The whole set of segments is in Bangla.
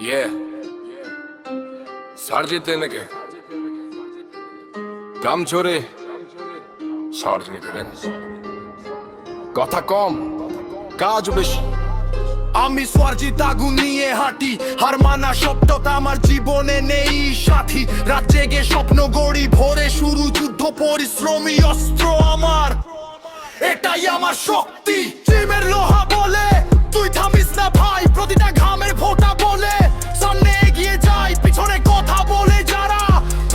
Yeah. সার্জিত এনেকে কাম ছোড়ে সার্জিত কথা কম কাজ বেশি। আমি স্বর্জিত আগুন নিয়ে হাঁটি, হার মানা শব্দটা আমার জীবনে নেই সাথী। রাত জেগে স্বপ্ন গড়ি, ভোরে শুরু যুদ্ধ, পরিশ্রমী অস্ত্র আমার, এটাই আমার শক্তি। জিমের লোহা বলে তুই থামিস না ভাই, প্রতিটা ঘামের ফোঁটা বলে সামনে এগিয়ে যাই। পিছনে কথা বলে যারা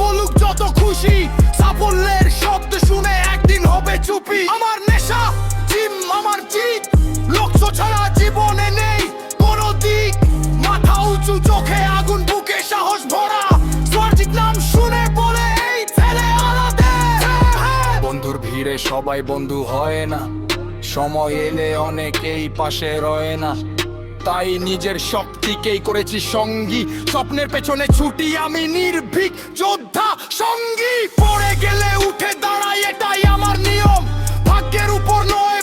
বলুক যত খুশি, সাফল্যের শব্দ শুনে একদিন হবে চুপি। আমার নেশা জিম, আমার জিত, লক্ষ্য ছাড়া জীবনে নেই কোনো দিক। মাথা উঁচু, চোখে আগুন, বুকে সাহস ভরা। স্বর্জিত নাম শুনে বলে এই ছেলে আলাদা। বন্ধুর ভিড়ে সবাই বন্ধু হয় না, সময় এলে অনেকেই পাশে রয় না। তাই নিজের শক্তিকেই করেছি সঙ্গী, স্বপ্নের পেছনে ছুটি আমি নির্ভীক যোদ্ধা সঙ্গী। পড়ে গেলে উঠে দাঁড়াই, এটাই আমার নিয়ম। ভাগ্যের উপর নয়